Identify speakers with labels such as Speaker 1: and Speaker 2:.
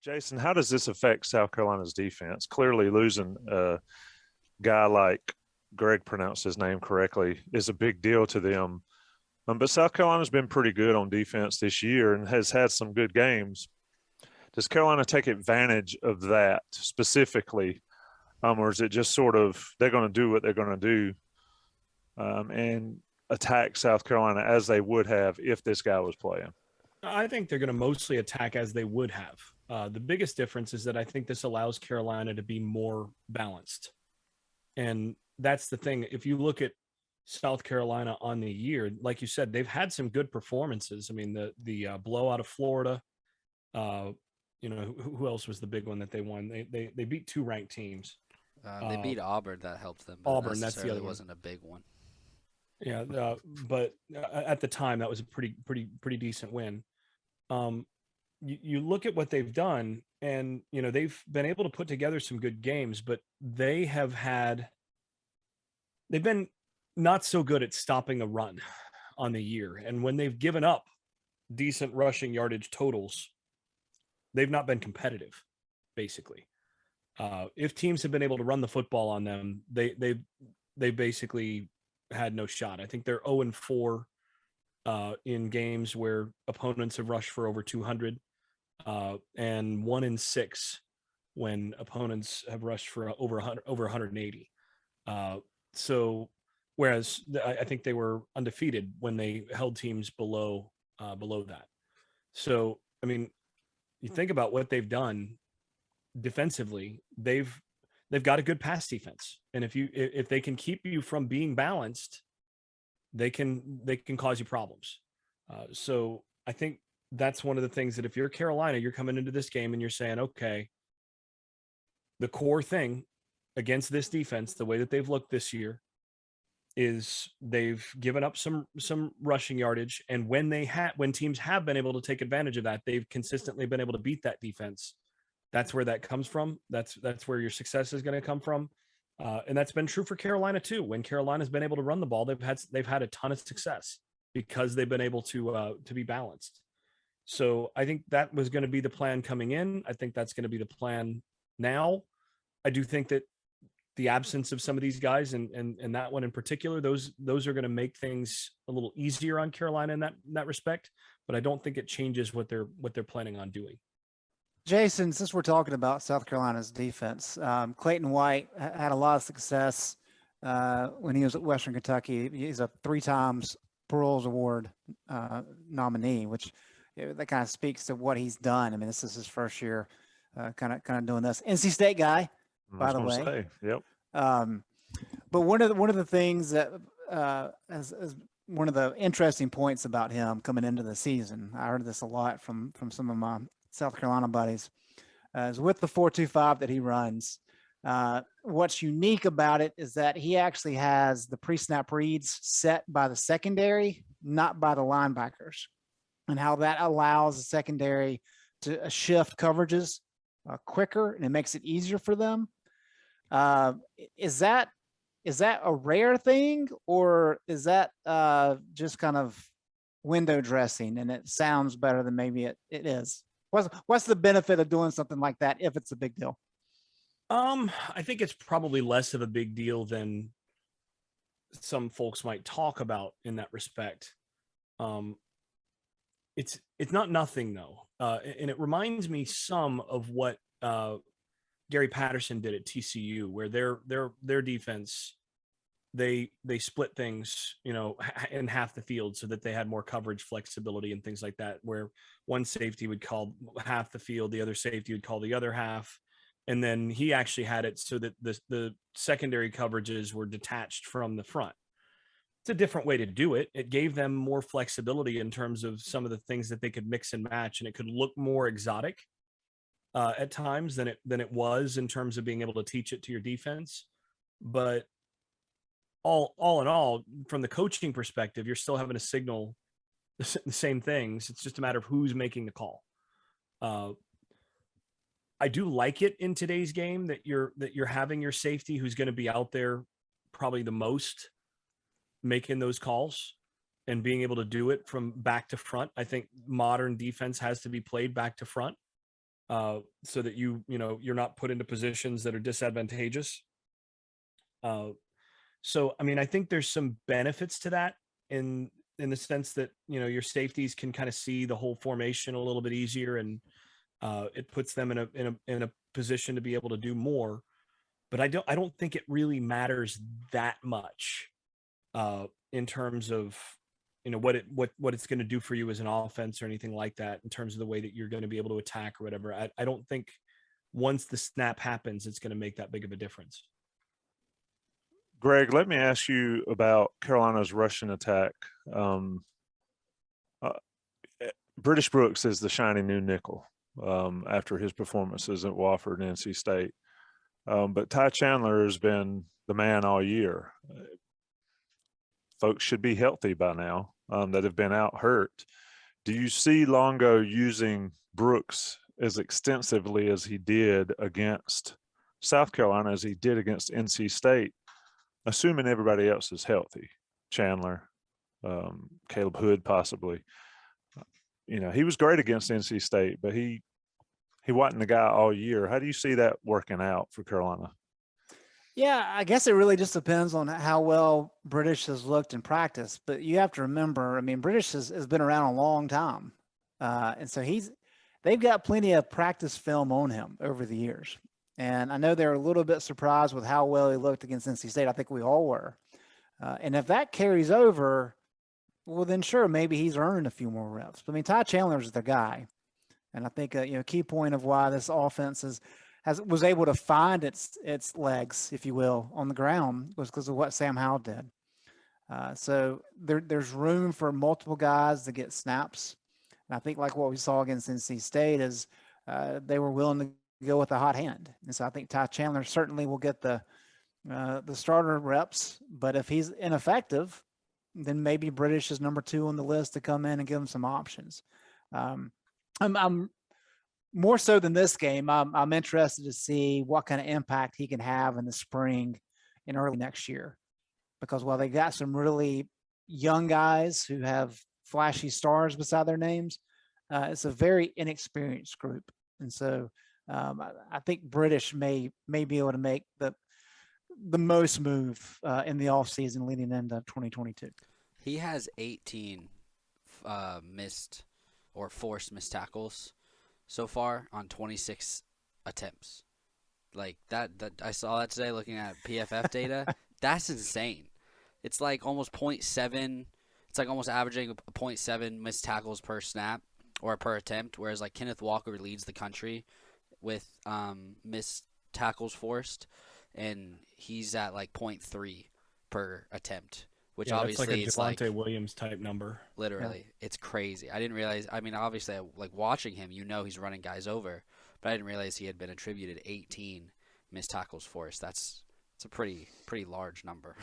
Speaker 1: Jason, how does this affect South Carolina's defense? Clearly, losing a guy like Greg pronounced his name correctly is a big deal to them. But South Carolina's been pretty good on defense this year and has had some good games. Does Carolina take advantage of that specifically, or is it just sort of they're going to do what they're going to do and attack South Carolina as they would have if this guy was playing?
Speaker 2: I think they're going to mostly attack as they would have. The biggest difference is that I think this allows Carolina to be more balanced. And that's the thing. If you look at South Carolina on the year, like you said, they've had some good performances. I mean, the blowout of Florida. Who else was the big one that they won? They beat two ranked teams.
Speaker 3: They beat Auburn. That helped them. But
Speaker 2: Auburn, that's the other one.
Speaker 3: Wasn't a big one.
Speaker 2: Yeah, but at the time, that was a pretty decent win. You look at what they've done, and they've been able to put together some good games, but they've been not so good at stopping a run on the year. And when they've given up decent rushing yardage totals, they've not been competitive, basically. If teams have been able to run the football on them, they basically had no shot. I think they're 0-4 in games where opponents have rushed for over 200, and 1-6 when opponents have rushed for over 180. So whereas I think they were undefeated when they held teams below that. So I mean, you think about what they've done defensively. They've got a good pass defense, and if they can keep you from being balanced, they can cause you problems. So I think that's one of the things that if you're Carolina, you're coming into this game and you're saying, okay, the core thing against this defense, the way that they've looked this year, is they've given up some rushing yardage, and when teams have been able to take advantage of that, they've consistently been able to beat that defense. That's where that comes from. That's where your success is going to come from. And that's been true for Carolina too. When Carolina's been able to run the ball, they've had a ton of success because they've been able to be balanced. So I think that was going to be the plan coming in. I think that's going to be the plan now. I do think that the absence of some of these guys and that one in particular, those are going to make things a little easier on Carolina in that respect. But I don't think it changes what they're planning on doing.
Speaker 4: Jason, since we're talking about South Carolina's defense, Clayton White had a lot of success when he was at Western Kentucky. He's a 3 times Pearls Award nominee, which that kind of speaks to what he's done. I mean, this is his first year kind of doing this. NC State guy, by the way.
Speaker 1: Yep.
Speaker 4: But one of the things that as one of the interesting points about him coming into the season, I heard this a lot from some of my South Carolina buddies, is with the 4.25 that he runs. What's unique about it is that he actually has the pre-snap reads set by the secondary, not by the linebackers, and how that allows the secondary to shift coverages quicker, and it makes it easier for them. Is that a rare thing, or is that just kind of window dressing and it sounds better than maybe it is? What's the benefit of doing something like that if it's a big deal?
Speaker 2: I think it's probably less of a big deal than some folks might talk about in that respect. It's not nothing though, and it reminds me some of what Gary Patterson did at TCU, where their defense, they split things, in half the field so that they had more coverage flexibility and things like that, where one safety would call half the field, the other safety would call the other half. And then he actually had it so that the secondary coverages were detached from the front. It's a different way to do it. It gave them more flexibility in terms of some of the things that they could mix and match, and it could look more exotic at times than it was in terms of being able to teach it to your defense. But all in all, from the coaching perspective, you're still having to signal the same things. It's just a matter of who's making the call. I do like it in today's game that you're having your safety who's going to be out there probably the most, making those calls and being able to do it from back to front. I think modern defense has to be played back to front. so that you're not put into positions that are disadvantageous. So I mean, I think there's some benefits to that in the sense that your safeties can kind of see the whole formation a little bit easier, and it puts them in a position to be able to do more. But I don't think it really matters that much in terms of what it's going to do for you as an offense or anything like that, in terms of the way that you're going to be able to attack or whatever. I don't think once the snap happens, it's going to make that big of a difference.
Speaker 1: Greg, let me ask you about Carolina's rushing attack. Um, uh, British Brooks is the shiny new nickel after his performances at Wofford and NC State. But Ty Chandler has been the man all year. Folks should be healthy by now that have been out hurt. Do you see Longo using Brooks as extensively as he did against South Carolina as he did against NC State, assuming everybody else is healthy? Chandler, Caleb Hood possibly. He was great against NC State, but he wasn't the guy all year. How do you see that working out for Carolina?
Speaker 4: Yeah, I guess it really just depends on how well British has looked in practice. But you have to remember, I mean, British has been around a long time. And so they've got plenty of practice film on him over the years. And I know they're a little bit surprised with how well he looked against NC State. I think we all were. And if that carries over, well, then sure, maybe he's earning a few more reps. But I mean, Ty Chandler's the guy. And I think a key point of why this offense was able to find its legs, if you will, on the ground was because of what Sam Howell did. So there's room for multiple guys to get snaps. And I think like what we saw against NC State is they were willing to go with a hot hand. And so I think Ty Chandler certainly will get the starter reps. But if he's ineffective, then maybe British is number 2 on the list to come in and give him some options. I'm more so than this game. I'm interested to see what kind of impact he can have in the spring and early next year, because while they got some really young guys who have flashy stars beside their names, it's a very inexperienced group. And so I think British may be able to make the most move in the offseason leading into 2022.
Speaker 3: He has 18 missed or forced missed tackles so far on 26 attempts. Like that I saw that today looking at PFF data. That's insane. It's like almost 0.7. It's like almost averaging 0.7 missed tackles per snap or per attempt, whereas like Kenneth Walker leads the country with missed tackles forced, and he's at like 0.3 per attempt. Which obviously
Speaker 2: it's like a Devontae Williams type number.
Speaker 3: Literally, It's crazy. I didn't realize. I mean, obviously, like watching him, he's running guys over, but I didn't realize he had been attributed 18 missed tackles forced. That's a pretty large number.